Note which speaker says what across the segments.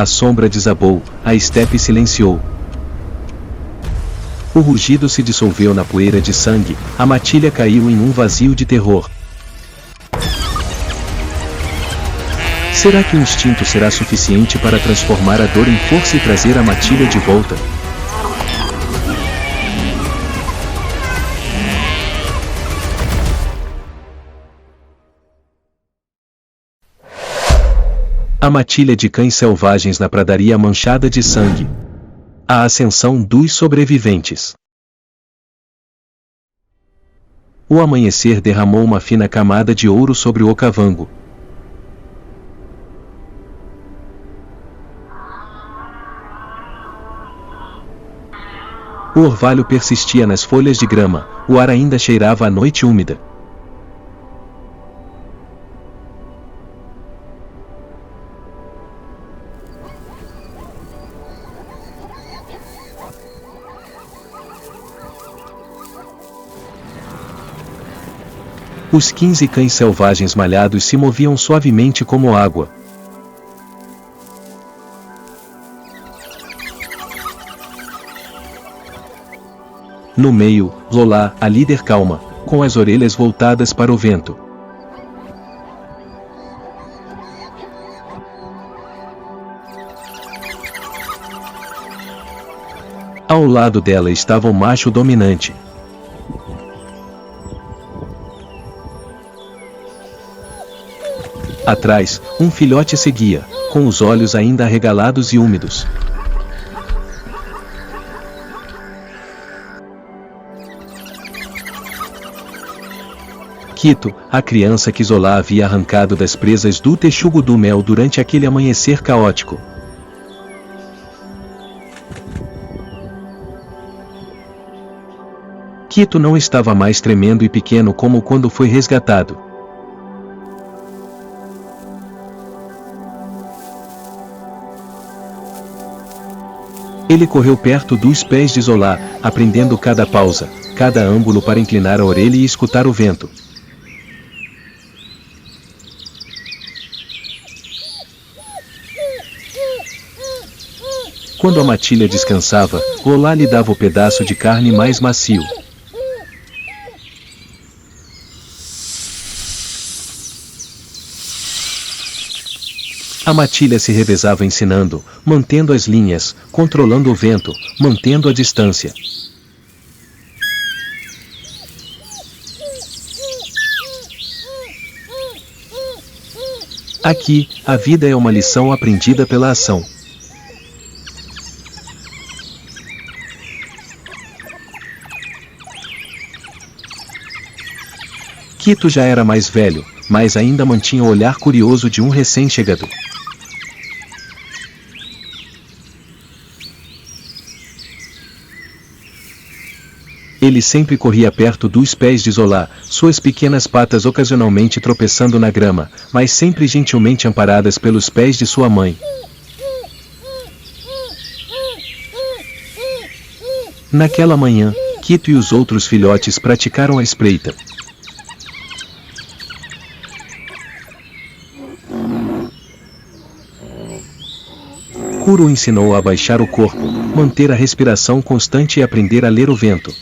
Speaker 1: A sombra desabou, a estepe silenciou. O rugido se dissolveu na poeira de sangue, a matilha caiu em um vazio de terror. Será que o instinto será suficiente para transformar a dor em força e trazer a matilha de volta? A matilha de cães selvagens na pradaria manchada de sangue. A ascensão dos sobreviventes. O amanhecer derramou uma fina camada de ouro sobre o Okavango. O orvalho persistia nas folhas de grama, o ar ainda cheirava a noite úmida. Os 15 cães selvagens malhados se moviam suavemente como água. No meio, Lola, a líder calma, com as orelhas voltadas para o vento. Ao lado dela estava o macho dominante. Atrás, um filhote seguia, com os olhos ainda arregalados e úmidos. Quito, a criança que Zola havia arrancado das presas do texugo do mel durante aquele amanhecer caótico. Quito não estava mais tremendo e pequeno como quando foi resgatado. Ele correu perto dos pés de Zola, aprendendo cada pausa, cada ângulo para inclinar a orelha e escutar o vento. Quando a matilha descansava, Lola lhe dava o pedaço de carne mais macio. A matilha se revezava ensinando, mantendo as linhas, controlando o vento, mantendo a distância. Aqui, a vida é uma lição aprendida pela ação. Quito já era mais velho, mas ainda mantinha o olhar curioso de um recém-chegado. Ele sempre corria perto dos pés de Zola, suas pequenas patas ocasionalmente tropeçando na grama, mas sempre gentilmente amparadas pelos pés de sua mãe. Naquela manhã, Quito e os outros filhotes praticaram a espreita. Kuro ensinou a abaixar o corpo, manter a respiração constante e aprender a ler o vento.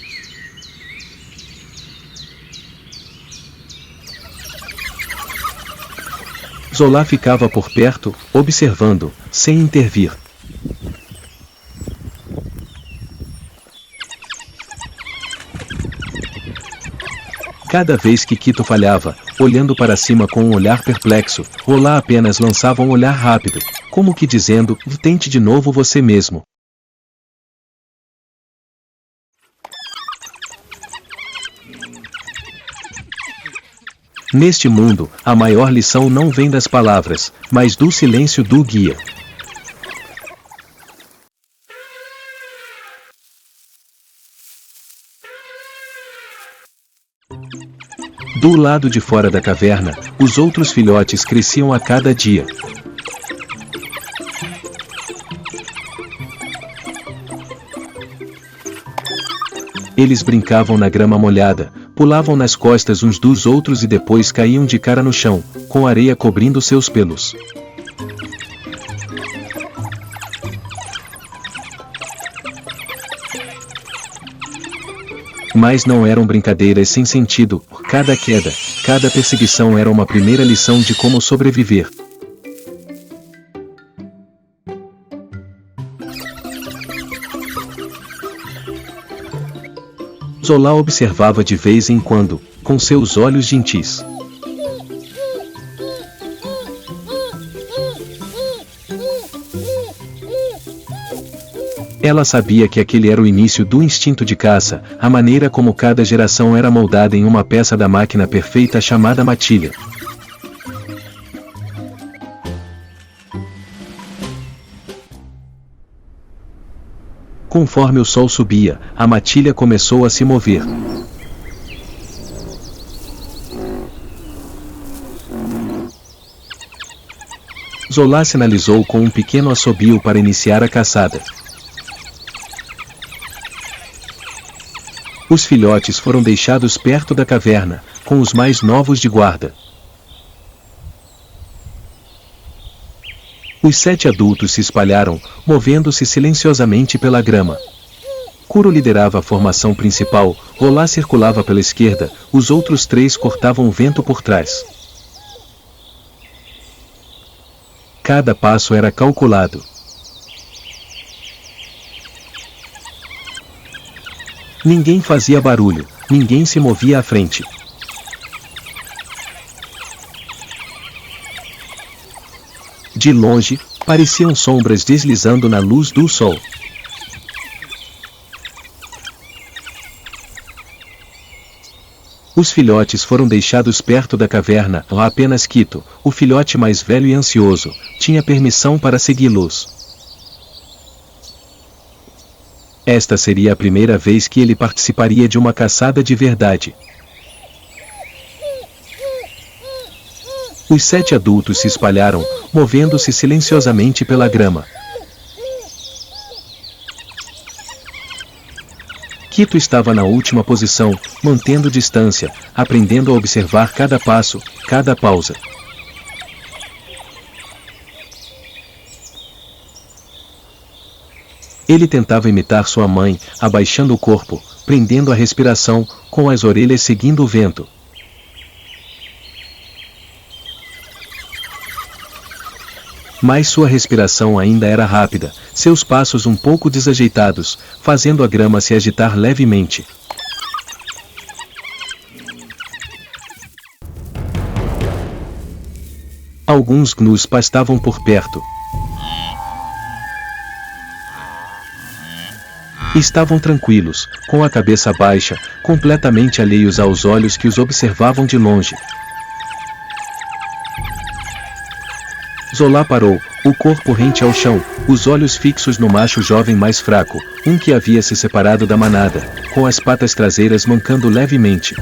Speaker 1: Zola ficava por perto, observando, sem intervir. Cada vez que Quito falhava, olhando para cima com um olhar perplexo, Lola apenas lançava um olhar rápido, como que dizendo, tente de novo você mesmo. Neste mundo, a maior lição não vem das palavras, mas do silêncio do guia. Do lado de fora da caverna, os outros filhotes cresciam a cada dia. Eles brincavam na grama molhada, pulavam nas costas uns dos outros e depois caíam de cara no chão, com areia cobrindo seus pelos. Mas não eram brincadeiras sem sentido, cada queda, cada perseguição era uma primeira lição de como sobreviver. Zola observava de vez em quando, com seus olhos gentis. Ela sabia que aquele era o início do instinto de caça, a maneira como cada geração era moldada em uma peça da máquina perfeita chamada matilha. Conforme o sol subia, a matilha começou a se mover. Zola sinalizou com um pequeno assobio para iniciar a caçada. Os filhotes foram deixados perto da caverna, com os mais novos de guarda. Os 7 adultos se espalharam, movendo-se silenciosamente pela grama. Kuro liderava a formação principal, Zola circulava pela esquerda, os outros 3 cortavam o vento por trás. Cada passo era calculado. Ninguém fazia barulho, ninguém se movia à frente. De longe, pareciam sombras deslizando na luz do sol. Os filhotes foram deixados perto da caverna, apenas Quito, o filhote mais velho e ansioso, tinha permissão para segui-los. Esta seria a primeira vez que ele participaria de uma caçada de verdade. Os 7 adultos se espalharam, movendo-se silenciosamente pela grama. Quito estava na última posição, mantendo distância, aprendendo a observar cada passo, cada pausa. Ele tentava imitar sua mãe, abaixando o corpo, prendendo a respiração, com as orelhas seguindo o vento. Mas sua respiração ainda era rápida, seus passos um pouco desajeitados, fazendo a grama se agitar levemente. Alguns gnus pastavam por perto. Estavam tranquilos, com a cabeça baixa, completamente alheios aos olhos que os observavam de longe. Zola parou, o corpo rente ao chão, os olhos fixos no macho jovem mais fraco, um que havia se separado da manada, com as patas traseiras mancando levemente.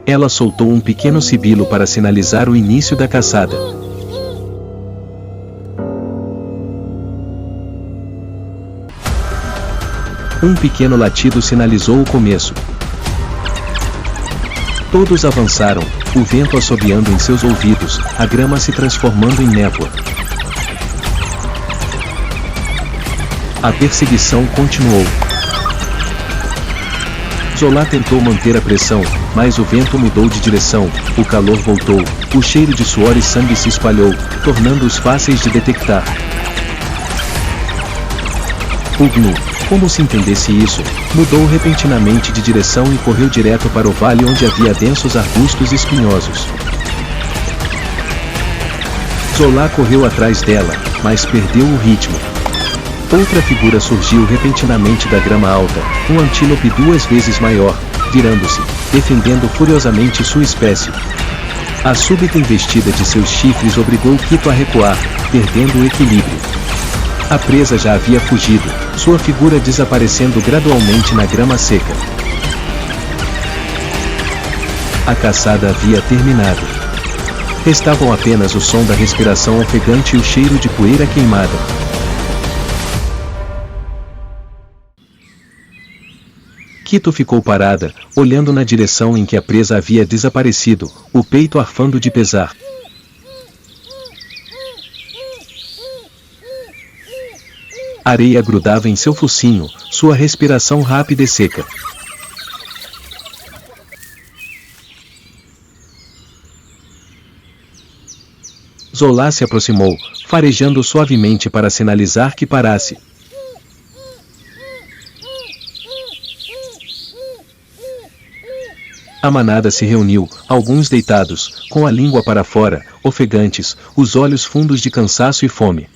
Speaker 1: Ela soltou um pequeno sibilo para sinalizar o início da caçada. Um pequeno latido sinalizou o começo. Todos avançaram, o vento assobiando em seus ouvidos, a grama se transformando em névoa. A perseguição continuou. Zola tentou manter a pressão, mas o vento mudou de direção, o calor voltou, o cheiro de suor e sangue se espalhou, tornando-os fáceis de detectar. O gnu, como se entendesse isso, mudou repentinamente de direção e correu direto para o vale onde havia densos arbustos espinhosos. Zola correu atrás dela, mas perdeu o ritmo. Outra figura surgiu repentinamente da grama alta, um antílope 2 vezes maior, virando-se, defendendo furiosamente sua espécie. A súbita investida de seus chifres obrigou Quito a recuar, perdendo o equilíbrio. A presa já havia fugido, sua figura desaparecendo gradualmente na grama seca. A caçada havia terminado. Restavam apenas o som da respiração ofegante e o cheiro de poeira queimada. Quito ficou parada, olhando na direção em que a presa havia desaparecido, o peito arfando de pesar. Areia grudava em seu focinho, sua respiração rápida e seca. Zola se aproximou, farejando suavemente para sinalizar que parasse. A manada se reuniu, alguns deitados, com a língua para fora, ofegantes, os olhos fundos de cansaço e fome.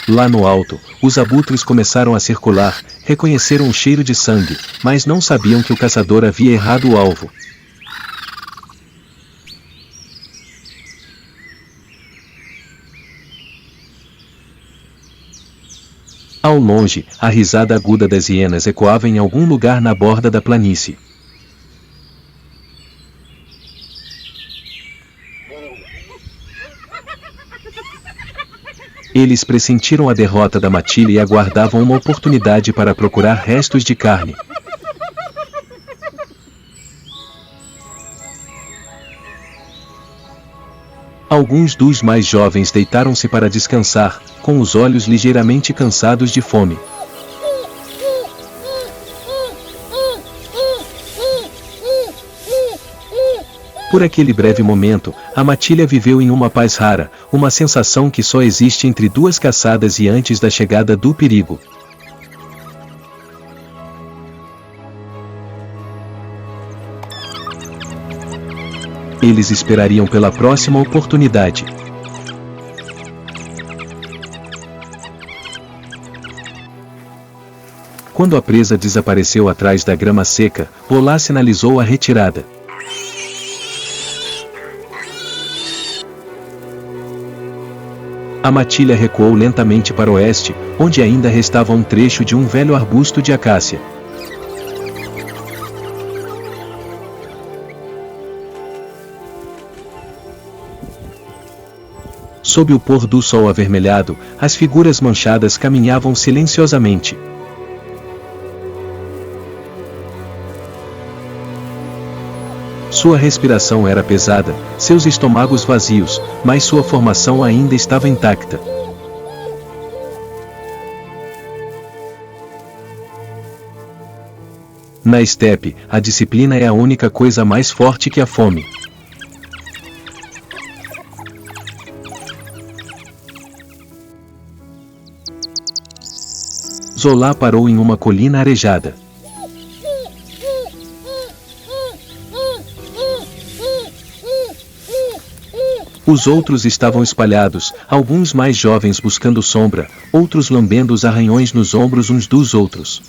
Speaker 1: Lá no alto, os abutres começaram a circular, reconheceram o cheiro de sangue, mas não sabiam que o caçador havia errado o alvo. Ao longe, a risada aguda das hienas ecoava em algum lugar na borda da planície. Eles pressentiram a derrota da matilha e aguardavam uma oportunidade para procurar restos de carne. Alguns dos mais jovens deitaram-se para descansar, com os olhos ligeiramente cansados de fome. Por aquele breve momento, a matilha viveu em uma paz rara, uma sensação que só existe entre duas caçadas e antes da chegada do perigo. Eles esperariam pela próxima oportunidade. Quando a presa desapareceu atrás da grama seca, Zola sinalizou a retirada. A matilha recuou lentamente para o oeste, onde ainda restava um trecho de um velho arbusto de acácia. Sob o pôr do sol avermelhado, as figuras manchadas caminhavam silenciosamente. Sua respiração era pesada, seus estômagos vazios, mas sua formação ainda estava intacta. Na estepe, a disciplina é a única coisa mais forte que a fome. Zola parou em uma colina arejada. Os outros estavam espalhados, alguns mais jovens buscando sombra, outros lambendo os arranhões nos ombros uns dos outros.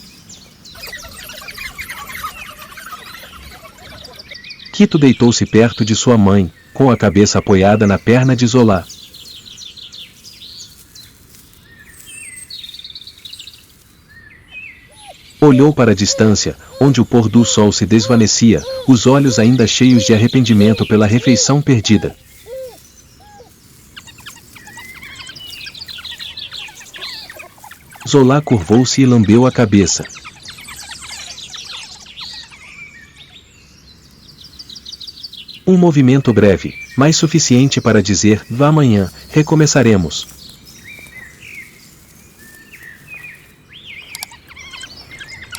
Speaker 1: Quito deitou-se perto de sua mãe, com a cabeça apoiada na perna de Zola. Olhou para a distância, onde o pôr do sol se desvanecia, os olhos ainda cheios de arrependimento pela refeição perdida. Zola curvou-se e lambeu a cabeça. Um movimento breve, mas suficiente para dizer: "Vá amanhã, recomeçaremos."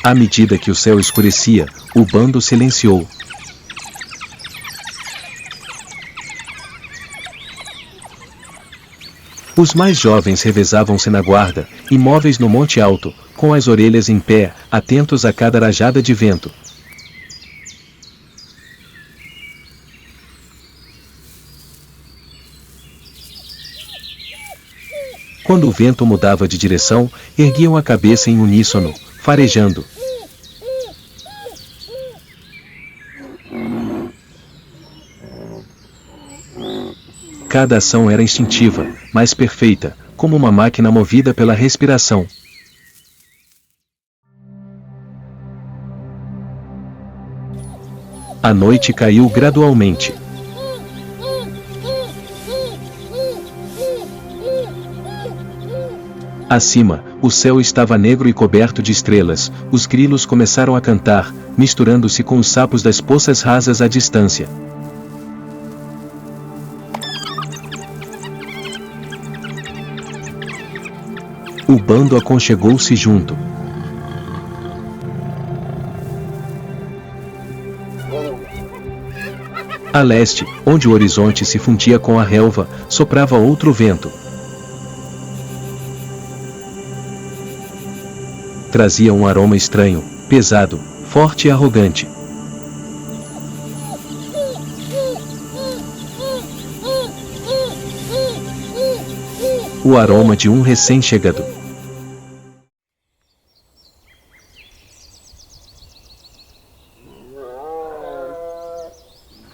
Speaker 1: À medida que o céu escurecia, o bando silenciou. Os mais jovens revezavam-se na guarda, imóveis no monte alto, com as orelhas em pé, atentos a cada rajada de vento. Quando o vento mudava de direção, erguiam a cabeça em uníssono, farejando. Cada ação era instintiva, mas perfeita, como uma máquina movida pela respiração. A noite caiu gradualmente. Acima, o céu estava negro e coberto de estrelas, os grilos começaram a cantar, misturando-se com os sapos das poças rasas à distância. O bando aconchegou-se junto. A leste, onde o horizonte se fundia com a relva, soprava outro vento. Trazia um aroma estranho, pesado, forte e arrogante. O aroma de um recém-chegado.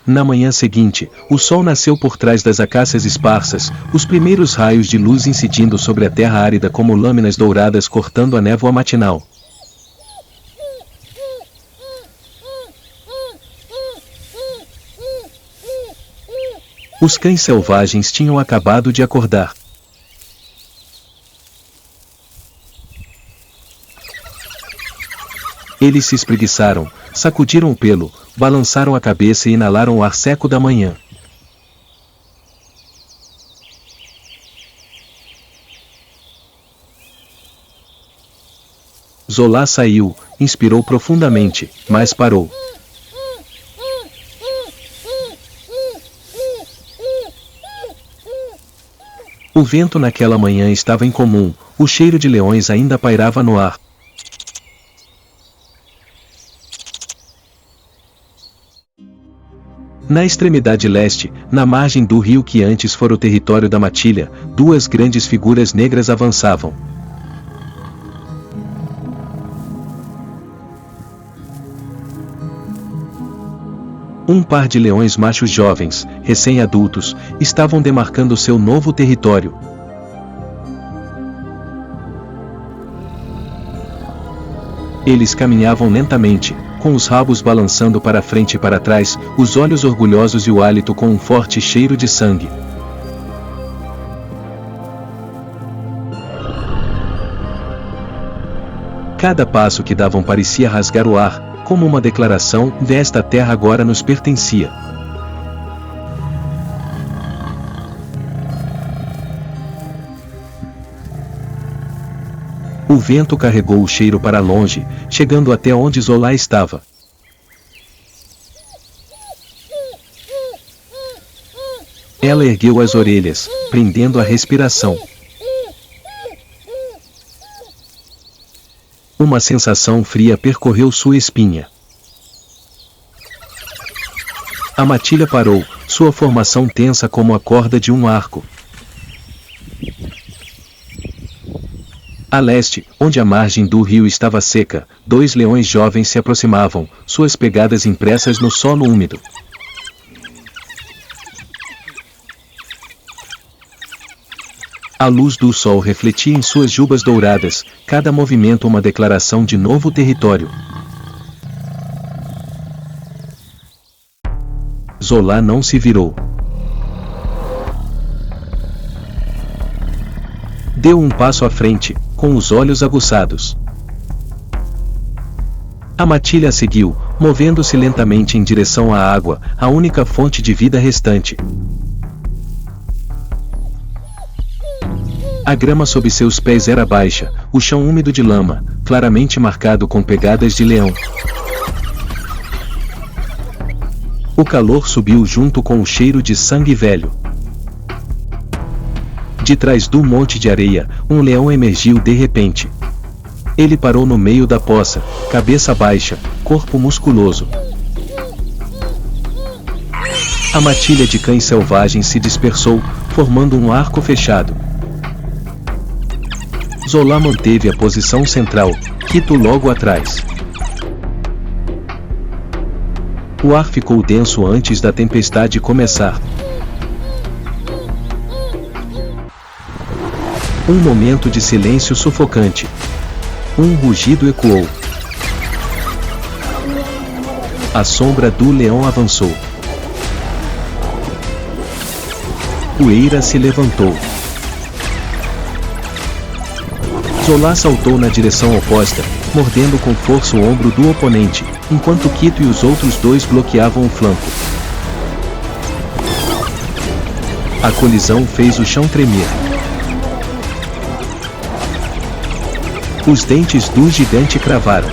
Speaker 1: Na manhã seguinte, o sol nasceu por trás das acácias esparsas, os primeiros raios de luz incidindo sobre a terra árida como lâminas douradas cortando a névoa matinal. Os cães selvagens tinham acabado de acordar. Eles se espreguiçaram, sacudiram o pelo, balançaram a cabeça e inalaram o ar seco da manhã. Zola saiu, inspirou profundamente, mas parou. O vento naquela manhã estava incomum, o cheiro de leões ainda pairava no ar. Na extremidade leste, na margem do rio que antes fora o território da matilha, duas grandes figuras negras avançavam. Um par de leões machos jovens, recém-adultos, estavam demarcando seu novo território. Eles caminhavam lentamente, com os rabos balançando para frente e para trás, os olhos orgulhosos e o hálito com um forte cheiro de sangue. Cada passo que davam parecia rasgar o ar, como uma declaração: desta terra agora nos pertencia. O vento carregou o cheiro para longe, chegando até onde Zola estava. Ela ergueu as orelhas, prendendo a respiração. Uma sensação fria percorreu sua espinha. A matilha parou, sua formação tensa como a corda de um arco. A leste, onde a margem do rio estava seca, dois leões jovens se aproximavam, suas pegadas impressas no solo úmido. A luz do sol refletia em suas jubas douradas, cada movimento uma declaração de novo território. Zola não se virou. Deu um passo à frente, com os olhos aguçados. A matilha a seguiu, movendo-se lentamente em direção à água, a única fonte de vida restante. A grama sob seus pés era baixa, o chão úmido de lama, claramente marcado com pegadas de leão. O calor subiu junto com o cheiro de sangue velho. De trás do monte de areia, um leão emergiu de repente. Ele parou no meio da poça, cabeça baixa, corpo musculoso. A matilha de cães selvagens se dispersou, formando um arco fechado. Zola manteve a posição central, Quito logo atrás. O ar ficou denso antes da tempestade começar. Um momento de silêncio sufocante. Um rugido ecoou. A sombra do leão avançou. Poeira se levantou. Zola saltou na direção oposta, mordendo com força o ombro do oponente, enquanto Quito e os outros dois bloqueavam o flanco. A colisão fez o chão tremer. Os dentes do gigante cravaram.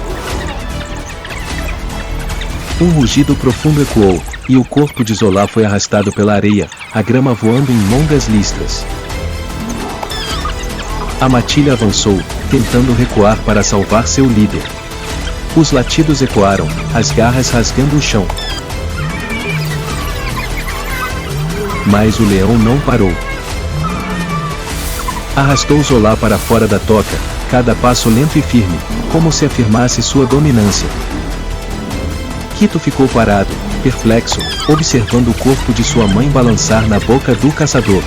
Speaker 1: Um rugido profundo ecoou, e o corpo de Zola foi arrastado pela areia, a grama voando em longas listras. A matilha avançou, tentando recuar para salvar seu líder. Os latidos ecoaram, as garras rasgando o chão. Mas o leão não parou. Arrastou Zola para fora da toca, cada passo lento e firme, como se afirmasse sua dominância. Quito ficou parado, perplexo, observando o corpo de sua mãe balançar na boca do caçador.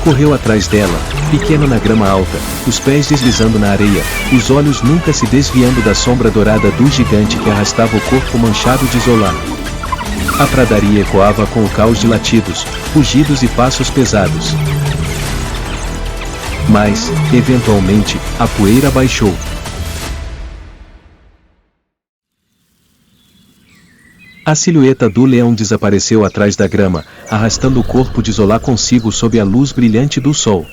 Speaker 1: Correu atrás dela, pequeno na grama alta, os pés deslizando na areia, os olhos nunca se desviando da sombra dourada do gigante que arrastava o corpo manchado de Zola. A pradaria ecoava com o caos de latidos, rugidos e passos pesados. Mas, eventualmente, a poeira baixou. A silhueta do leão desapareceu atrás da grama, arrastando o corpo de Zola consigo sob a luz brilhante do sol.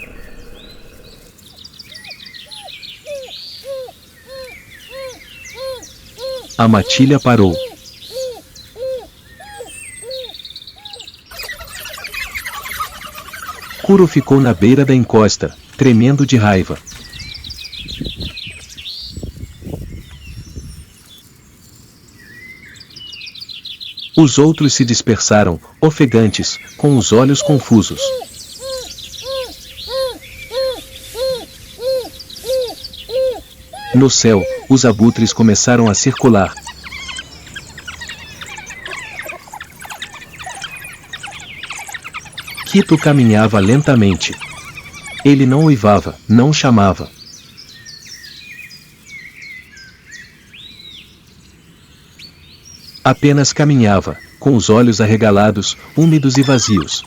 Speaker 1: A matilha parou. Kuro ficou na beira da encosta, tremendo de raiva. Os outros se dispersaram, ofegantes, com os olhos confusos. No céu, os abutres começaram a circular. Quito caminhava lentamente. Ele não uivava, não chamava. Apenas caminhava, com os olhos arregalados, úmidos e vazios.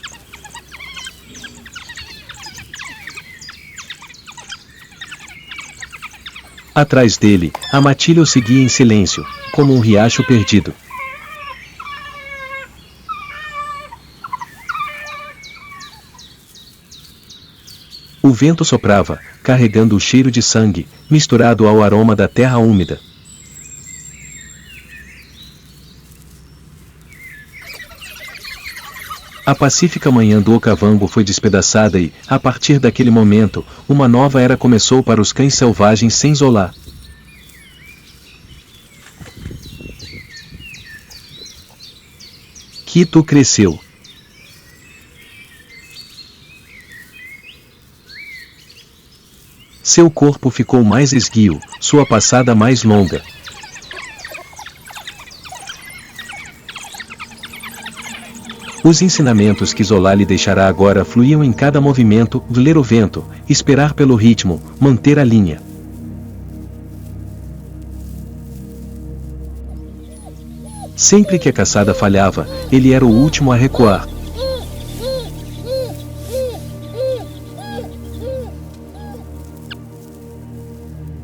Speaker 1: Atrás dele, a matilha o seguia em silêncio, como um riacho perdido. O vento soprava, carregando o cheiro de sangue, misturado ao aroma da terra úmida. A pacífica manhã do Okavango foi despedaçada e, a partir daquele momento, uma nova era começou para os cães selvagens sem Zola. Quito cresceu. Seu corpo ficou mais esguio, sua passada mais longa. Os ensinamentos que Zola lhe deixará agora fluíam em cada movimento, ler o vento, esperar pelo ritmo, manter a linha. Sempre que a caçada falhava, ele era o último a recuar.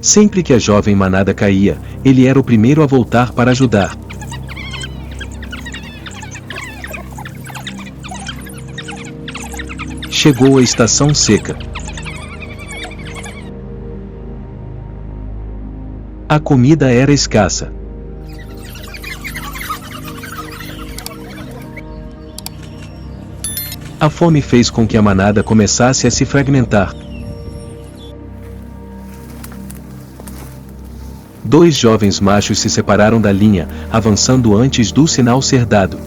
Speaker 1: Sempre que a jovem manada caía, ele era o primeiro a voltar para ajudar. Chegou a estação seca. A comida era escassa. A fome fez com que a manada começasse a se fragmentar. Dois jovens machos se separaram da linha, avançando antes do sinal ser dado.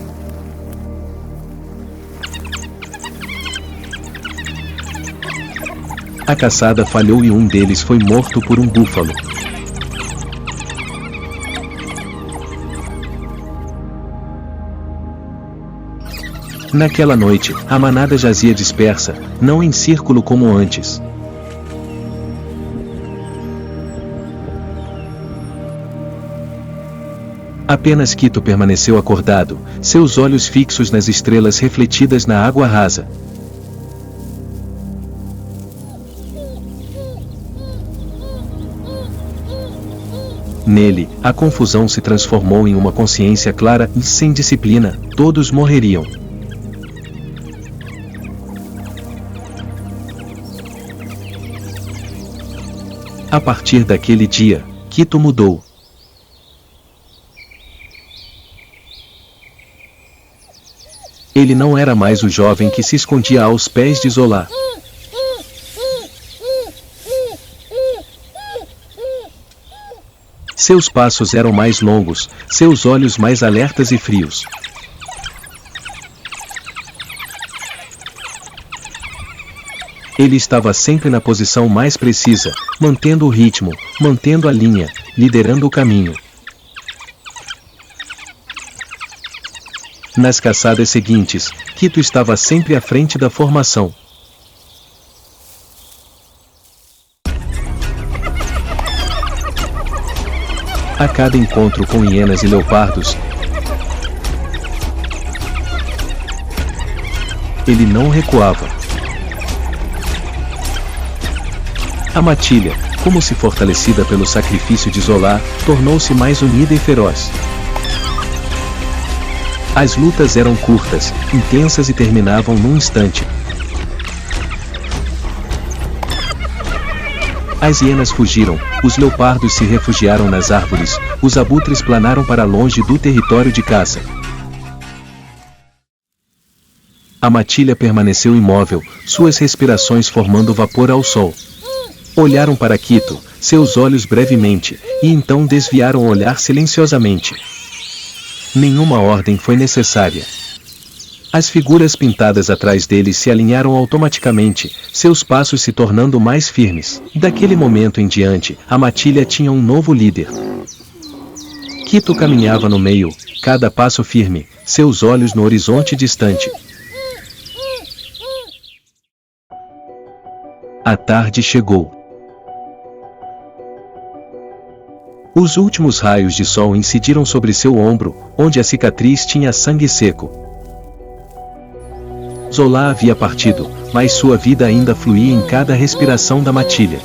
Speaker 1: A caçada falhou e um deles foi morto por um búfalo. Naquela noite, a manada jazia dispersa, não em círculo como antes. Apenas Quito permaneceu acordado, seus olhos fixos nas estrelas refletidas na água rasa. Nele, a confusão se transformou em uma consciência clara e sem disciplina, todos morreriam. A partir daquele dia, Quito mudou. Ele não era mais o jovem que se escondia aos pés de Zola. Seus passos eram mais longos, seus olhos mais alertas e frios. Ele estava sempre na posição mais precisa, mantendo o ritmo, mantendo a linha, liderando o caminho. Nas caçadas seguintes, Quito estava sempre à frente da formação. A cada encontro com hienas e leopardos, ele não recuava. A matilha, como se fortalecida pelo sacrifício de Zola, tornou-se mais unida e feroz. As lutas eram curtas, intensas e terminavam num instante. As hienas fugiram, os leopardos se refugiaram nas árvores, os abutres planaram para longe do território de caça. A matilha permaneceu imóvel, suas respirações formando vapor ao sol. Olharam para Quito, seus olhos brevemente, e então desviaram o olhar silenciosamente. Nenhuma ordem foi necessária. As figuras pintadas atrás deles se alinharam automaticamente, seus passos se tornando mais firmes. Daquele momento em diante, a matilha tinha um novo líder. Quito caminhava no meio, cada passo firme, seus olhos no horizonte distante. A tarde chegou. Os últimos raios de sol incidiram sobre seu ombro, onde a cicatriz tinha sangue seco. Zola havia partido, mas sua vida ainda fluía em cada respiração da matilha.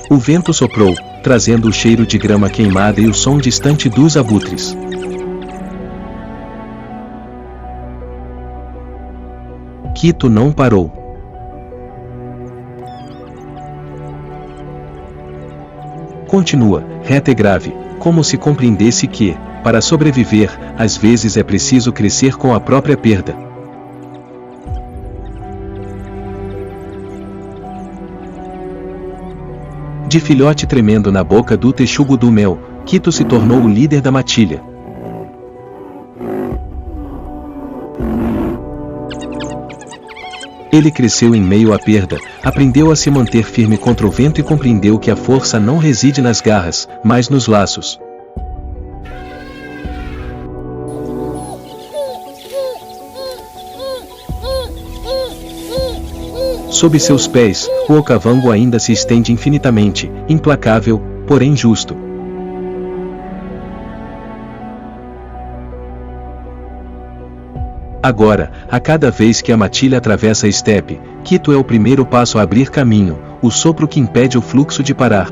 Speaker 1: O vento soprou, trazendo o cheiro de grama queimada e o som distante dos abutres. Quito não parou. Continua, reta e grave, como se compreendesse que, para sobreviver, às vezes é preciso crescer com a própria perda. De filhote tremendo na boca do texugo do mel, Quito se tornou o líder da matilha. Ele cresceu em meio à perda, aprendeu a se manter firme contra o vento e compreendeu que a força não reside nas garras, mas nos laços. Sob seus pés, o Okavango ainda se estende infinitamente, implacável, porém justo. Agora, a cada vez que a matilha atravessa a estepe, Quito é o primeiro passo a abrir caminho, o sopro que impede o fluxo de parar.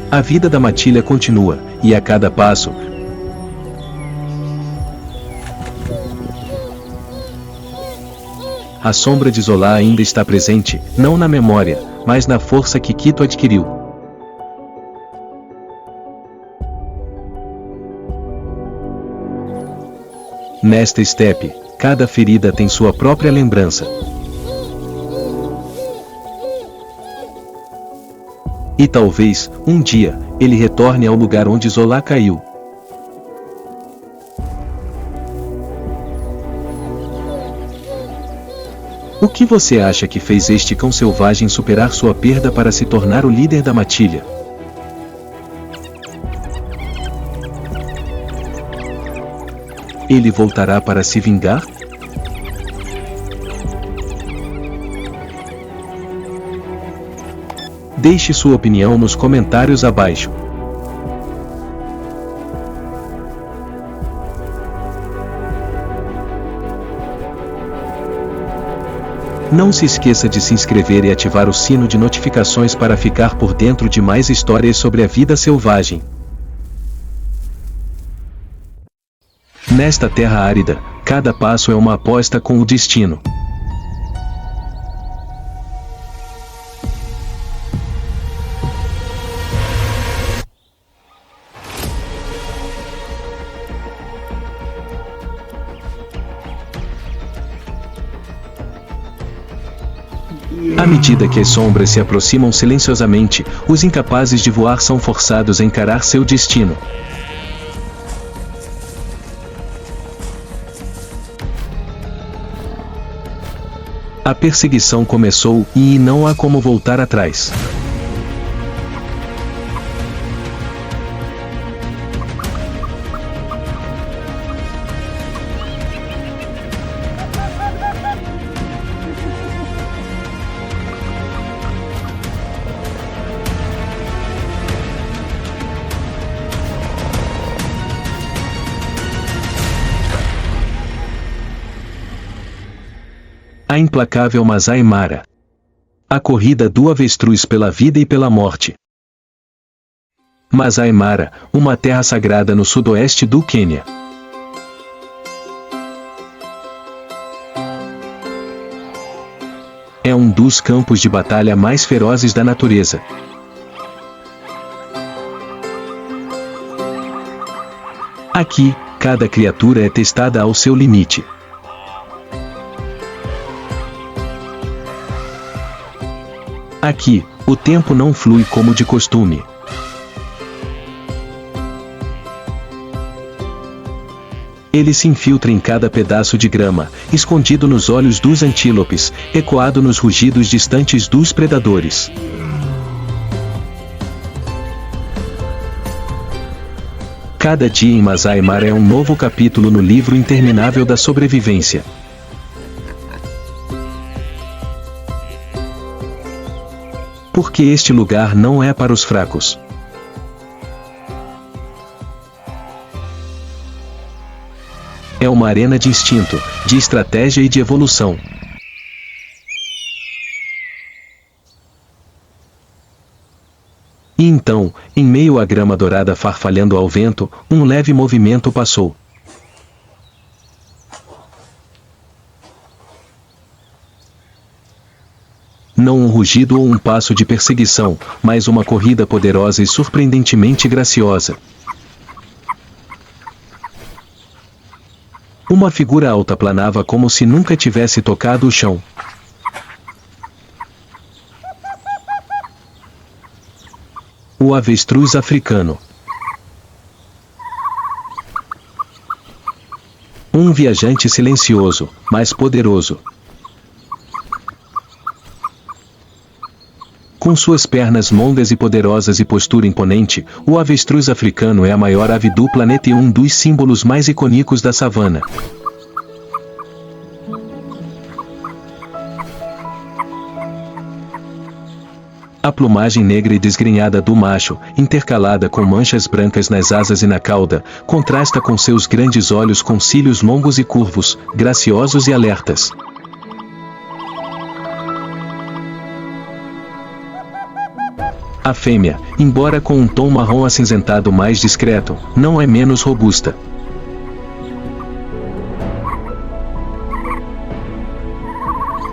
Speaker 1: A vida da matilha continua, e a cada passo, a sombra de Zola ainda está presente, não na memória, mas na força que Quito adquiriu. Nesta estepe, cada ferida tem sua própria lembrança. E talvez, um dia, ele retorne ao lugar onde Zola caiu. O que você acha que fez este cão selvagem superar sua perda para se tornar o líder da matilha? Ele voltará para se vingar? Deixe sua opinião nos comentários abaixo. Não se esqueça de se inscrever e ativar o sino de notificações para ficar por dentro de mais histórias sobre a vida selvagem. Nesta terra árida, cada passo é uma aposta com o destino. À medida que as sombras se aproximam silenciosamente, os incapazes de voar são forçados a encarar seu destino. A perseguição começou, e não há como voltar atrás. A implacável Masai Mara. A corrida do avestruz pela vida e pela morte. Masai Mara, uma terra sagrada no sudoeste do Quênia. É um dos campos de batalha mais ferozes da natureza. Aqui, cada criatura é testada ao seu limite. Aqui, o tempo não flui como de costume. Ele se infiltra em cada pedaço de grama, escondido nos olhos dos antílopes, ecoado nos rugidos distantes dos predadores. Cada dia em Masai Mara é um novo capítulo no livro interminável da sobrevivência. Porque este lugar não é para os fracos. É uma arena de instinto, de estratégia e de evolução. E então, em meio à grama dourada farfalhando ao vento, um leve movimento passou. Não um rugido ou um passo de perseguição, mas uma corrida poderosa e surpreendentemente graciosa. Uma figura alta planava como se nunca tivesse tocado o chão. O avestruz africano. Um viajante silencioso, mas poderoso. Com suas pernas longas e poderosas e postura imponente, o avestruz africano é a maior ave do planeta e um dos símbolos mais icônicos da savana. A plumagem negra e desgrenhada do macho, intercalada com manchas brancas nas asas e na cauda, contrasta com seus grandes olhos com cílios longos e curvos, graciosos e alertas. A fêmea, embora com um tom marrom acinzentado mais discreto, não é menos robusta.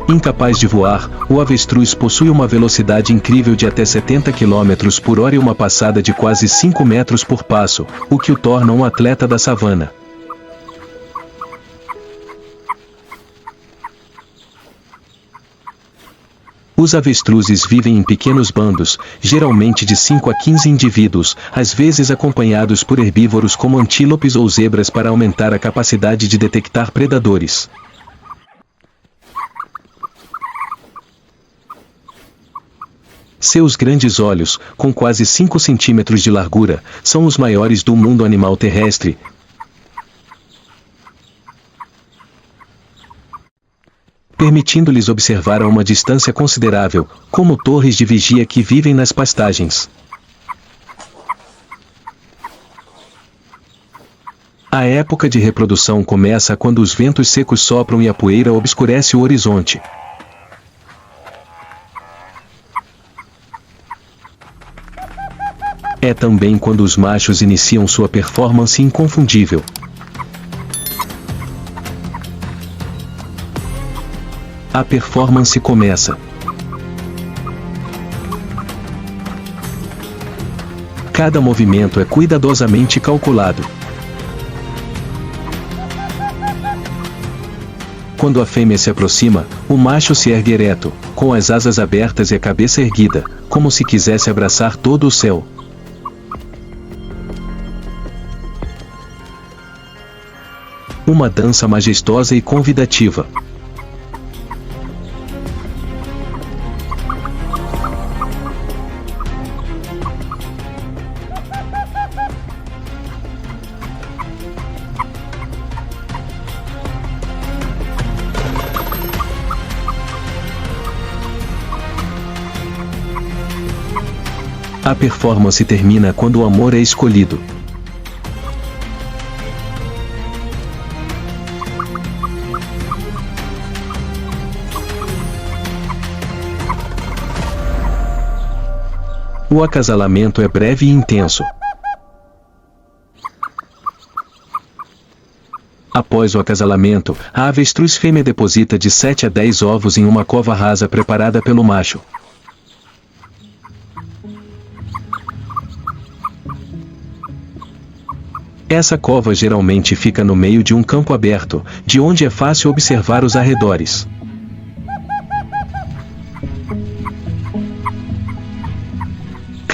Speaker 1: Incapaz de voar, o avestruz possui uma velocidade incrível de até 70 km por hora e uma passada de quase 5 metros por passo, o que o torna um atleta da savana. Os avestruzes vivem em pequenos bandos, geralmente de 5 a 15 indivíduos, às vezes acompanhados por herbívoros como antílopes ou zebras para aumentar a capacidade de detectar predadores. Seus grandes olhos, com quase 5 centímetros de largura, são os maiores do mundo animal terrestre, permitindo-lhes observar a uma distância considerável, como torres de vigia que vivem nas pastagens. A época de reprodução começa quando os ventos secos sopram e a poeira obscurece o horizonte. É também quando os machos iniciam sua performance inconfundível. A performance começa. Cada movimento é cuidadosamente calculado. Quando a fêmea se aproxima, o macho se ergue ereto, com as asas abertas e a cabeça erguida, como se quisesse abraçar todo o céu. Uma dança majestosa e convidativa. A performance termina quando o amor é escolhido. O acasalamento é breve e intenso. Após o acasalamento, a avestruz fêmea deposita de 7 a 10 ovos em uma cova rasa preparada pelo macho. Essa cova geralmente fica no meio de um campo aberto, de onde é fácil observar os arredores.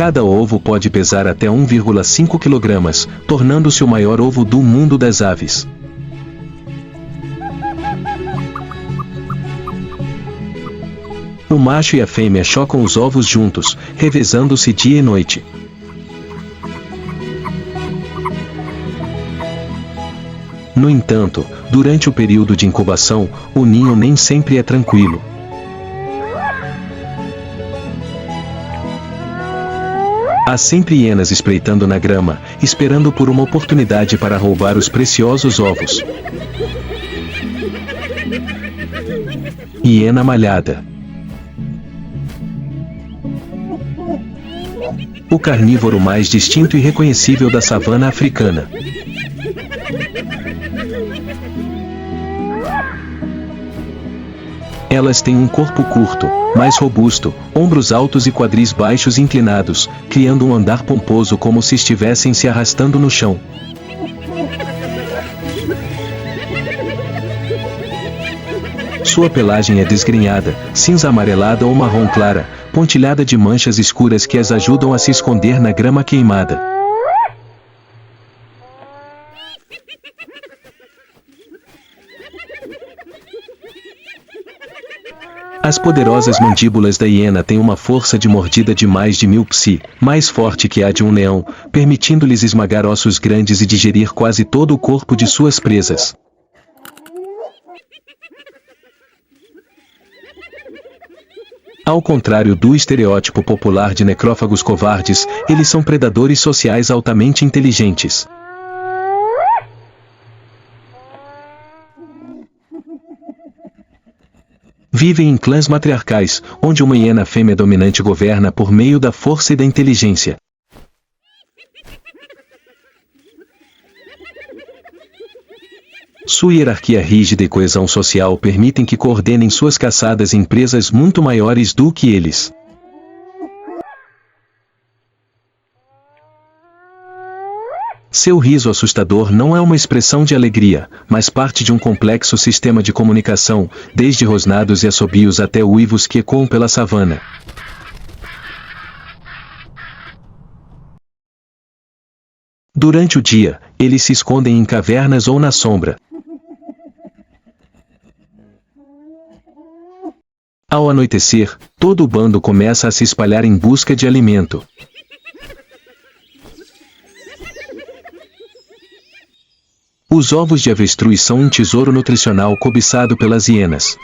Speaker 1: Cada ovo pode pesar até 1,5 kg, tornando-se o maior ovo do mundo das aves. O macho e a fêmea chocam os ovos juntos, revezando-se dia e noite. No entanto, durante o período de incubação, o ninho nem sempre é tranquilo. Há sempre hienas espreitando na grama, esperando por uma oportunidade para roubar os preciosos ovos. Hiena malhada. O carnívoro mais distinto e reconhecível da savana africana. Elas têm um corpo curto, mais robusto, ombros altos e quadris baixos inclinados, criando um andar pomposo como se estivessem se arrastando no chão. Sua pelagem é desgrenhada, cinza amarelada ou marrom clara, pontilhada de manchas escuras que as ajudam a se esconder na grama queimada. As poderosas mandíbulas da hiena têm uma força de mordida de mais de 1000 psi, mais forte que a de um leão, permitindo-lhes esmagar ossos grandes e digerir quase todo o corpo de suas presas. Ao contrário do estereótipo popular de necrófagos covardes, eles são predadores sociais altamente inteligentes. Vivem em clãs matriarcais, onde uma hiena fêmea dominante governa por meio da força e da inteligência. Sua hierarquia rígida e coesão social permitem que coordenem suas caçadas em presas muito maiores do que eles. Seu riso assustador não é uma expressão de alegria, mas parte de um complexo sistema de comunicação, desde rosnados e assobios até uivos que ecoam pela savana. Durante o dia, eles se escondem em cavernas ou na sombra. Ao anoitecer, todo o bando começa a se espalhar em busca de alimento. Os ovos de avestruz são um tesouro nutricional cobiçado pelas hienas.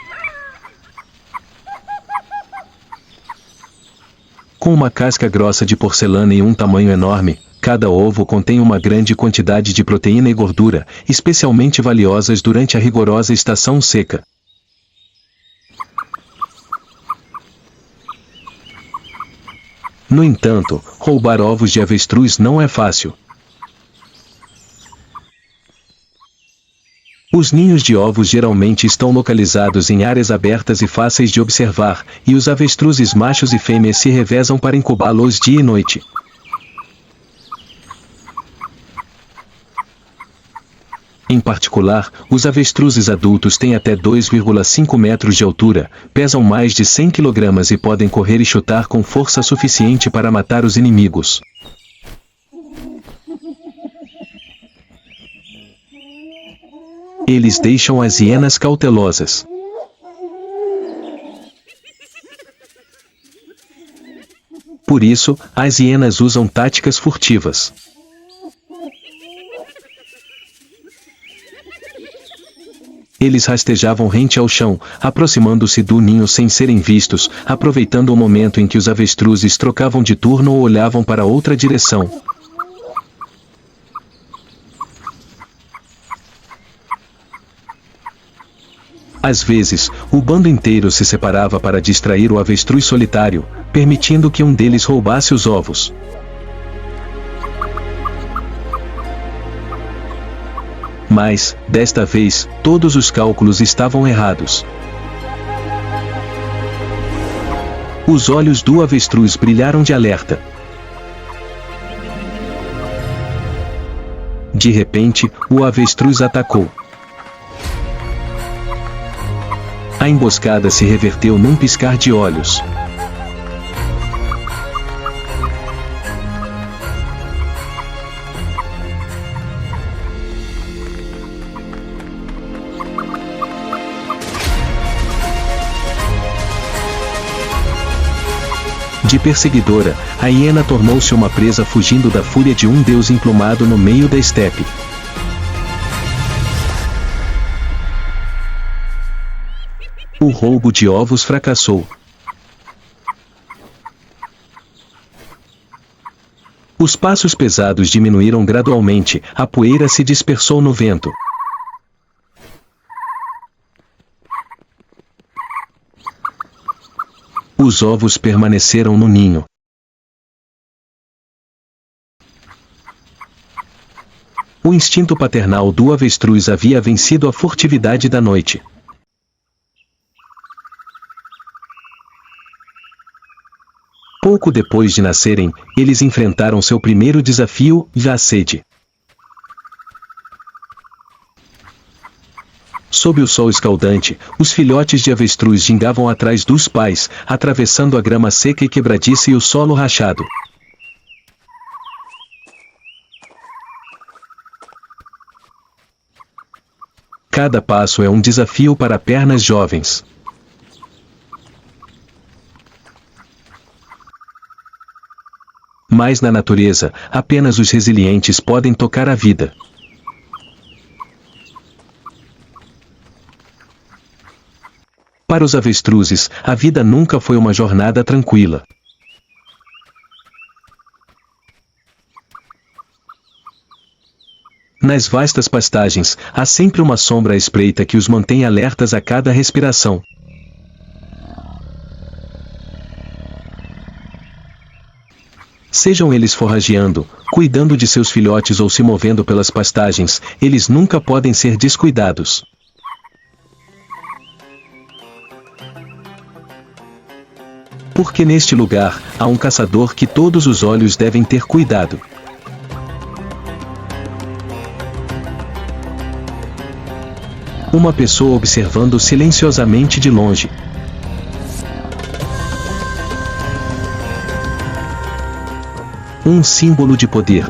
Speaker 1: Com uma casca grossa de porcelana e um tamanho enorme, cada ovo contém uma grande quantidade de proteína e gordura, especialmente valiosas durante a rigorosa estação seca. No entanto, roubar ovos de avestruz não é fácil. Os ninhos de ovos geralmente estão localizados em áreas abertas e fáceis de observar, e os avestruzes machos e fêmeas se revezam para incubá-los dia e noite. Em particular, os avestruzes adultos têm até 2,5 metros de altura, pesam mais de 100 kg e podem correr e chutar com força suficiente para matar os inimigos. Eles deixam as hienas cautelosas. Por isso, as hienas usam táticas furtivas. Eles rastejavam rente ao chão, aproximando-se do ninho sem serem vistos, aproveitando o momento em que os avestruzes trocavam de turno ou olhavam para outra direção. Às vezes, o bando inteiro se separava para distrair o avestruz solitário, permitindo que um deles roubasse os ovos. Mas, desta vez, todos os cálculos estavam errados. Os olhos do avestruz brilharam de alerta. De repente, o avestruz atacou. A emboscada se reverteu num piscar de olhos. De perseguidora, a hiena tornou-se uma presa fugindo da fúria de um deus emplumado no meio da estepe. O roubo de ovos fracassou. Os passos pesados diminuíram gradualmente, a poeira se dispersou no vento. Os ovos permaneceram no ninho. O instinto paternal do avestruz havia vencido a furtividade da noite. Pouco depois de nascerem, eles enfrentaram seu primeiro desafio, a sede. Sob o sol escaldante, os filhotes de avestruz gingavam atrás dos pais, atravessando a grama seca e quebradiça e o solo rachado. Cada passo é um desafio para pernas jovens. Mas na natureza, apenas os resilientes podem tocar a vida. Para os avestruzes, a vida nunca foi uma jornada tranquila. Nas vastas pastagens, há sempre uma sombra à espreita que os mantém alertas a cada respiração. Sejam eles forrageando, cuidando de seus filhotes ou se movendo pelas pastagens, eles nunca podem ser descuidados. Porque neste lugar, há um caçador que todos os olhos devem ter cuidado. Uma pessoa observando silenciosamente de longe. Um símbolo de poder.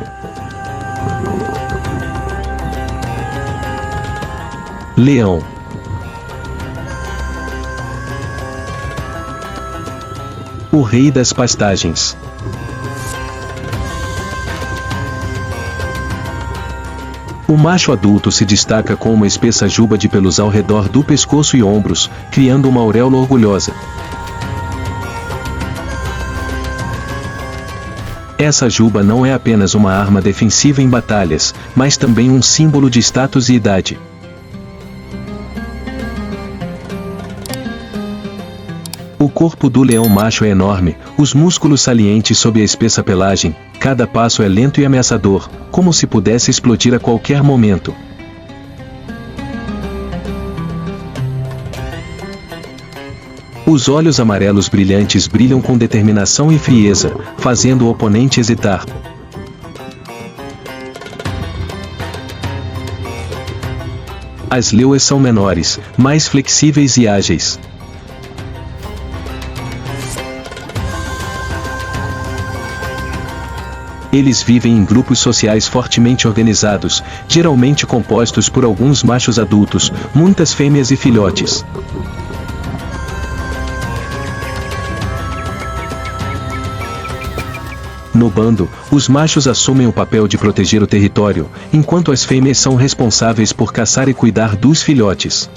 Speaker 1: Leão. O rei das pastagens. O macho adulto se destaca com uma espessa juba de pelos ao redor do pescoço e ombros, criando uma auréola orgulhosa. Essa juba não é apenas uma arma defensiva em batalhas, mas também um símbolo de status e idade. O corpo do leão macho é enorme, os músculos salientes sob a espessa pelagem, cada passo é lento e ameaçador, como se pudesse explodir a qualquer momento. Os olhos amarelos brilhantes brilham com determinação e frieza, fazendo o oponente hesitar. As leoas são menores, mais flexíveis e ágeis. Eles vivem em grupos sociais fortemente organizados, geralmente compostos por alguns machos adultos, muitas fêmeas e filhotes. No bando, os machos assumem o papel de proteger o território, enquanto as fêmeas são responsáveis por caçar e cuidar dos filhotes.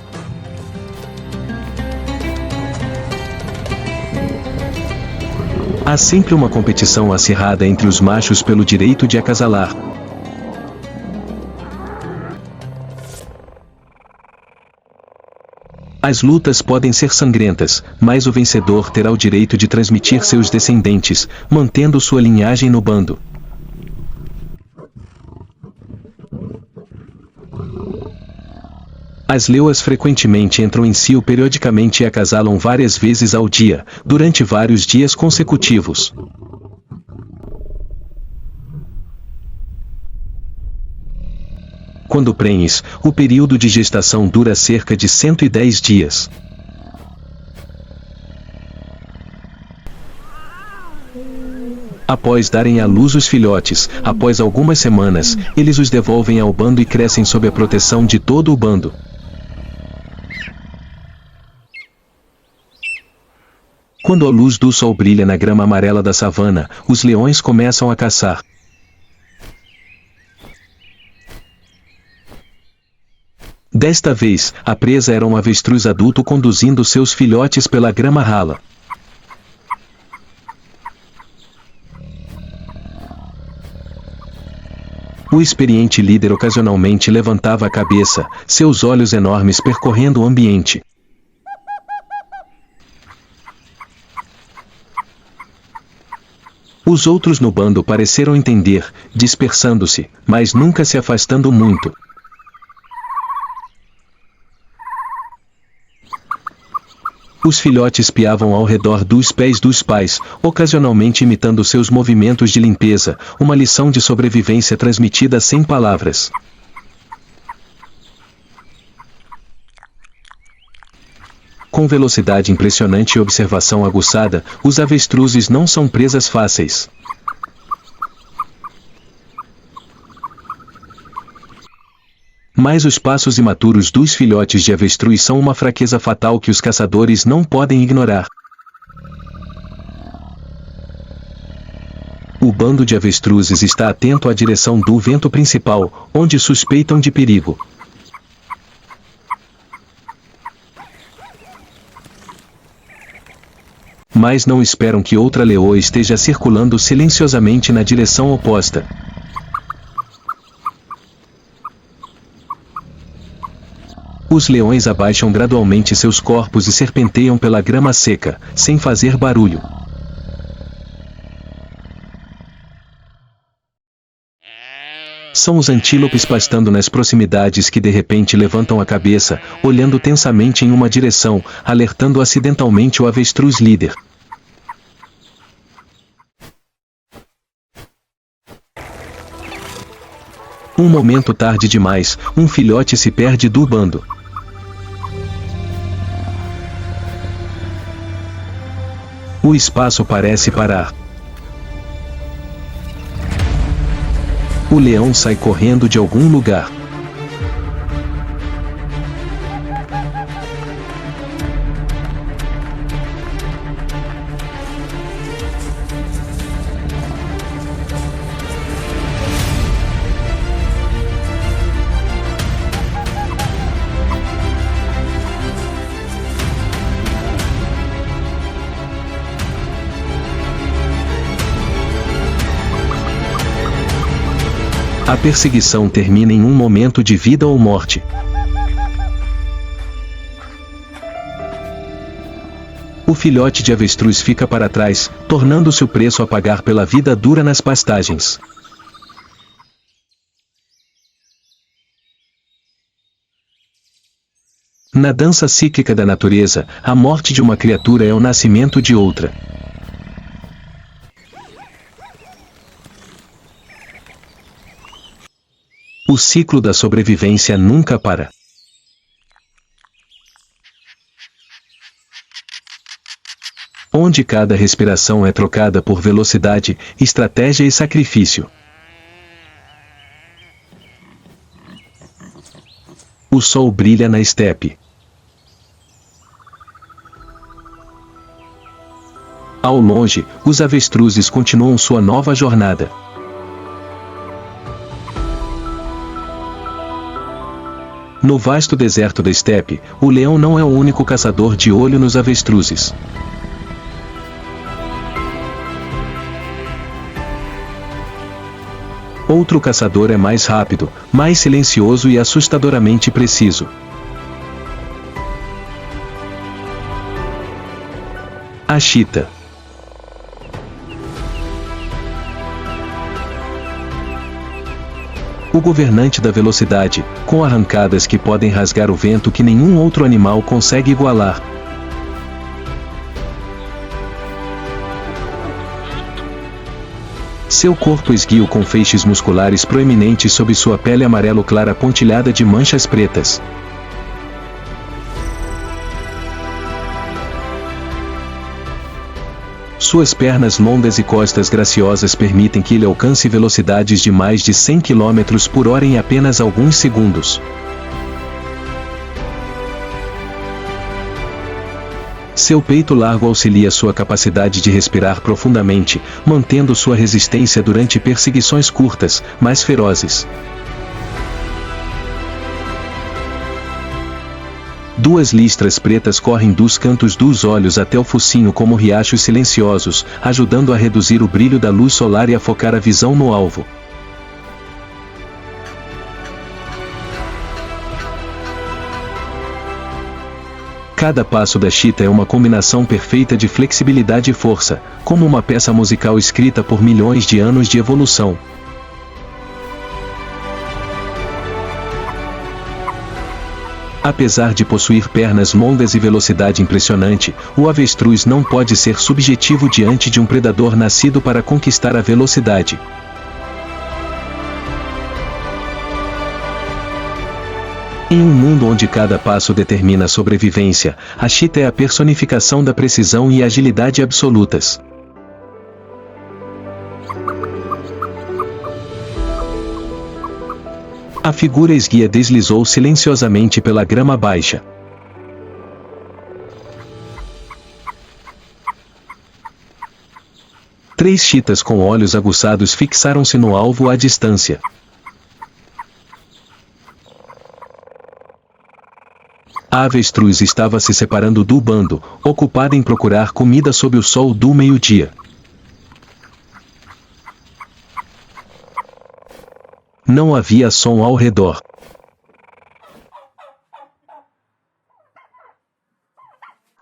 Speaker 1: Há sempre uma competição acirrada entre os machos pelo direito de acasalar. As lutas podem ser sangrentas, mas o vencedor terá o direito de transmitir seus descendentes, mantendo sua linhagem no bando. As leoas frequentemente entram em cio periodicamente e acasalam várias vezes ao dia, durante vários dias consecutivos. Quando prenhes, o período de gestação dura cerca de 110 dias. Após darem à luz os filhotes, após algumas semanas, eles os devolvem ao bando e crescem sob a proteção de todo o bando. Quando a luz do sol brilha na grama amarela da savana, os leões começam a caçar. Desta vez, a presa era um avestruz adulto conduzindo seus filhotes pela grama rala. O experiente líder ocasionalmente levantava a cabeça, seus olhos enormes percorrendo o ambiente. Os outros no bando pareceram entender, dispersando-se, mas nunca se afastando muito. Os filhotes piavam ao redor dos pés dos pais, ocasionalmente imitando seus movimentos de limpeza, uma lição de sobrevivência transmitida sem palavras. Com velocidade impressionante e observação aguçada, os avestruzes não são presas fáceis. Mas os passos imaturos dos filhotes de avestruz são uma fraqueza fatal que os caçadores não podem ignorar. O bando de avestruzes está atento à direção do vento principal, onde suspeitam de perigo. Mas não esperam que outra leoa esteja circulando silenciosamente na direção oposta. Os leões abaixam gradualmente seus corpos e serpenteiam pela grama seca, sem fazer barulho. São os antílopes pastando nas proximidades que de repente levantam a cabeça, olhando tensamente em uma direção, alertando acidentalmente o avestruz líder. Um momento tarde demais, um filhote se perde do bando. O espaço parece parar. O leão sai correndo de algum lugar. A perseguição termina em um momento de vida ou morte. O filhote de avestruz fica para trás, tornando-se o preço a pagar pela vida dura nas pastagens. Na dança cíclica da natureza, a morte de uma criatura é o nascimento de outra. O ciclo da sobrevivência nunca para. Onde cada respiração é trocada por velocidade, estratégia e sacrifício. O sol brilha na estepe. Ao longe, os avestruzes continuam sua nova jornada. No vasto deserto da estepe, o leão não é o único caçador de olho nos avestruzes. Outro caçador é mais rápido, mais silencioso e assustadoramente preciso. A chita. O governante da velocidade, com arrancadas que podem rasgar o vento que nenhum outro animal consegue igualar. Seu corpo esguio com feixes musculares proeminentes sob sua pele amarelo clara pontilhada de manchas pretas. Suas pernas longas e costas graciosas permitem que ele alcance velocidades de mais de 100 km por hora em apenas alguns segundos. Seu peito largo auxilia sua capacidade de respirar profundamente, mantendo sua resistência durante perseguições curtas, mas ferozes. Duas listras pretas correm dos cantos dos olhos até o focinho como riachos silenciosos, ajudando a reduzir o brilho da luz solar e a focar a visão no alvo. Cada passo da chita é uma combinação perfeita de flexibilidade e força, como uma peça musical escrita por milhões de anos de evolução. Apesar de possuir pernas longas e velocidade impressionante, o avestruz não pode ser subjetivo diante de um predador nascido para conquistar a velocidade. Em um mundo onde cada passo determina a sobrevivência, a chita é a personificação da precisão e agilidade absolutas. A figura esguia deslizou silenciosamente pela grama baixa. Três chitas com olhos aguçados fixaram-se no alvo à distância. A avestruz estava se separando do bando, ocupada em procurar comida sob o sol do meio-dia. Não havia som ao redor.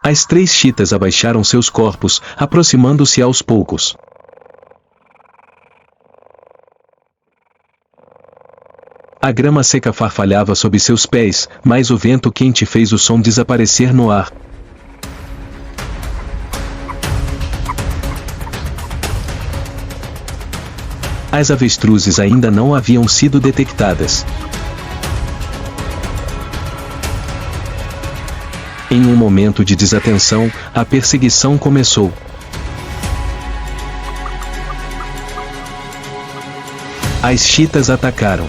Speaker 1: As três chitas abaixaram seus corpos, aproximando-se aos poucos. A grama seca farfalhava sob seus pés, mas o vento quente fez o som desaparecer no ar. As avestruzes ainda não haviam sido detectadas. Em um momento de desatenção, a perseguição começou. As chitas atacaram.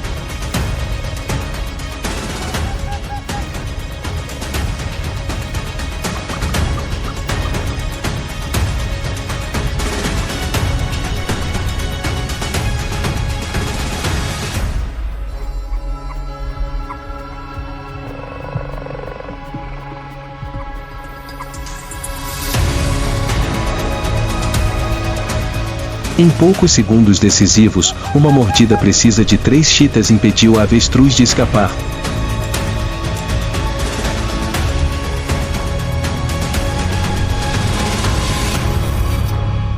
Speaker 1: Em poucos segundos decisivos, uma mordida precisa de três chitas impediu a avestruz de escapar.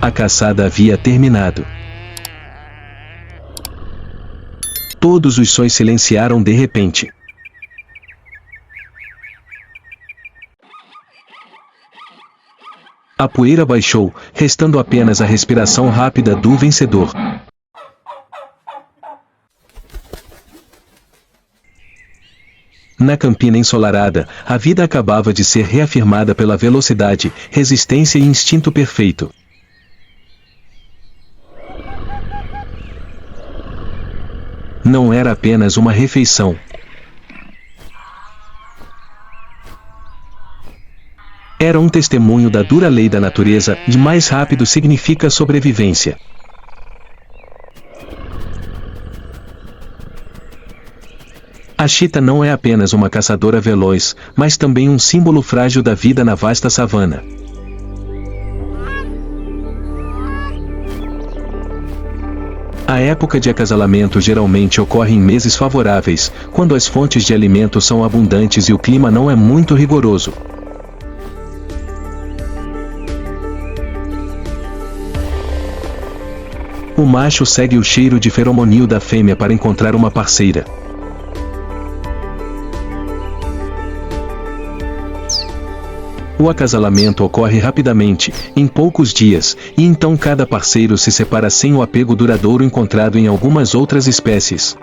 Speaker 1: A caçada havia terminado. Todos os sons silenciaram de repente. A poeira baixou, restando apenas a respiração rápida do vencedor. Na campina ensolarada, a vida acabava de ser reafirmada pela velocidade, resistência e instinto perfeito. Não era apenas uma refeição. Era um testemunho da dura lei da natureza, de mais rápido significa sobrevivência. A chita não é apenas uma caçadora veloz, mas também um símbolo frágil da vida na vasta savana. A época de acasalamento geralmente ocorre em meses favoráveis, quando as fontes de alimento são abundantes e o clima não é muito rigoroso. O macho segue o cheiro de feromonio da fêmea para encontrar uma parceira. O acasalamento ocorre rapidamente, em poucos dias, e então cada parceiro se separa sem o apego duradouro encontrado em algumas outras espécies.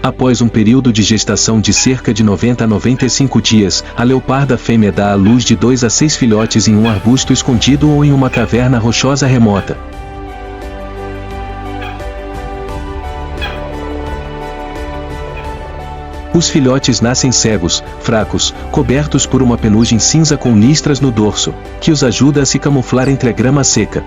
Speaker 1: Após um período de gestação de cerca de 90 a 95 dias, a leoparda fêmea dá à luz de 2 a 6 filhotes em um arbusto escondido ou em uma caverna rochosa remota. Os filhotes nascem cegos, fracos, cobertos por uma penugem cinza com listras no dorso, que os ajuda a se camuflar entre a grama seca.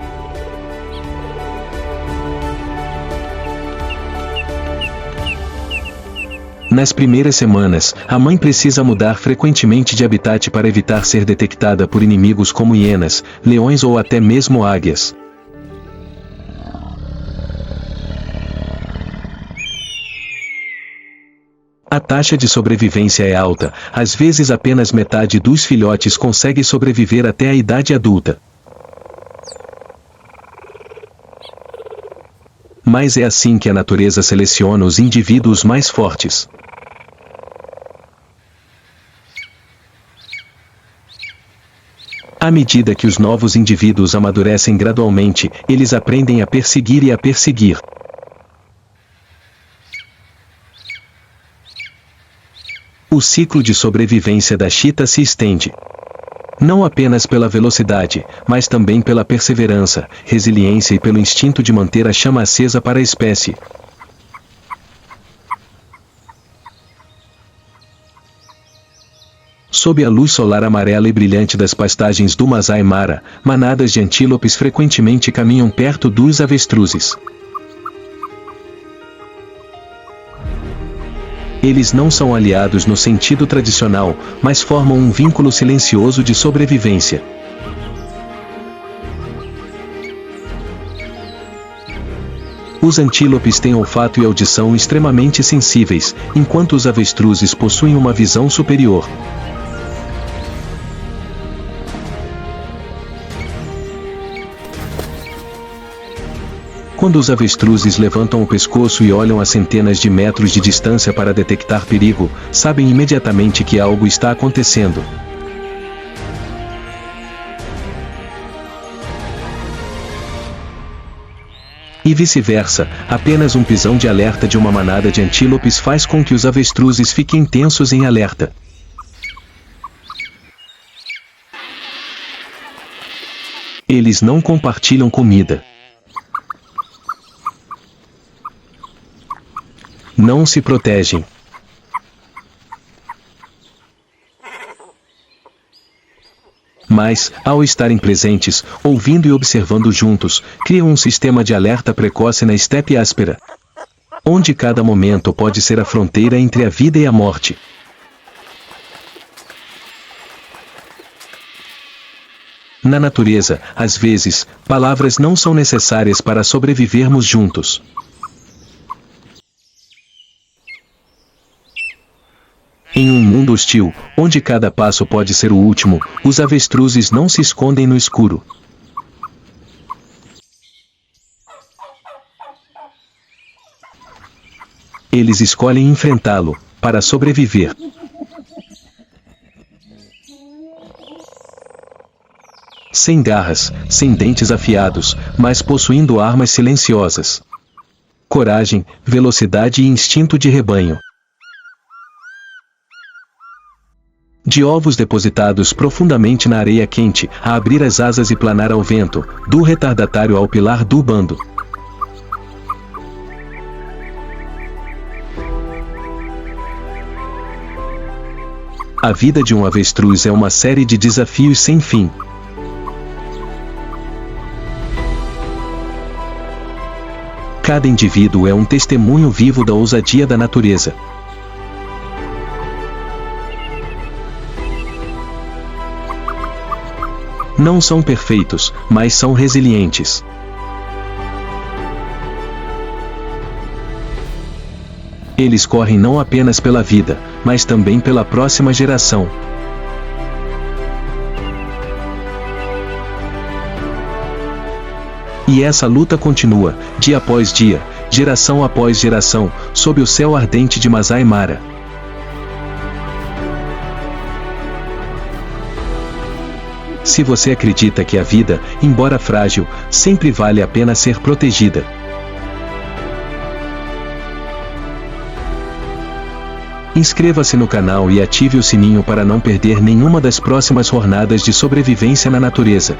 Speaker 1: Nas primeiras semanas, a mãe precisa mudar frequentemente de habitat para evitar ser detectada por inimigos como hienas, leões ou até mesmo águias. A taxa de sobrevivência é alta, às vezes apenas metade dos filhotes consegue sobreviver até a idade adulta. Mas é assim que a natureza seleciona os indivíduos mais fortes. À medida que os novos indivíduos amadurecem gradualmente, eles aprendem a perseguir e a perseguir. O ciclo de sobrevivência da chita se estende. Não apenas pela velocidade, mas também pela perseverança, resiliência e pelo instinto de manter a chama acesa para a espécie. Sob a luz solar amarela e brilhante das pastagens do Masai Mara, manadas de antílopes frequentemente caminham perto dos avestruzes. Eles não são aliados no sentido tradicional, mas formam um vínculo silencioso de sobrevivência. Os antílopes têm olfato e audição extremamente sensíveis, enquanto os avestruzes possuem uma visão superior. Quando os avestruzes levantam o pescoço e olham a centenas de metros de distância para detectar perigo, sabem imediatamente que algo está acontecendo. E vice-versa, apenas um pisão de alerta de uma manada de antílopes faz com que os avestruzes fiquem tensos em alerta. Eles não compartilham comida. Não se protegem. Mas, ao estarem presentes, ouvindo e observando juntos, criam um sistema de alerta precoce na estepe áspera, onde cada momento pode ser a fronteira entre a vida e a morte. Na natureza, às vezes, palavras não são necessárias para sobrevivermos juntos. Em um mundo hostil, onde cada passo pode ser o último, os avestruzes não se escondem no escuro. Eles escolhem enfrentá-lo, para sobreviver. Sem garras, sem dentes afiados, mas possuindo armas silenciosas. Coragem, velocidade e instinto de rebanho. De ovos depositados profundamente na areia quente, a abrir as asas e planar ao vento, do retardatário ao pilar do bando. A vida de um avestruz é uma série de desafios sem fim. Cada indivíduo é um testemunho vivo da ousadia da natureza. Não são perfeitos, mas são resilientes. Eles correm não apenas pela vida, mas também pela próxima geração. E essa luta continua, dia após dia, geração após geração, sob o céu ardente de Masai Mara. Se você acredita que a vida, embora frágil, sempre vale a pena ser protegida, inscreva-se no canal e ative o sininho para não perder nenhuma das próximas jornadas de sobrevivência na natureza.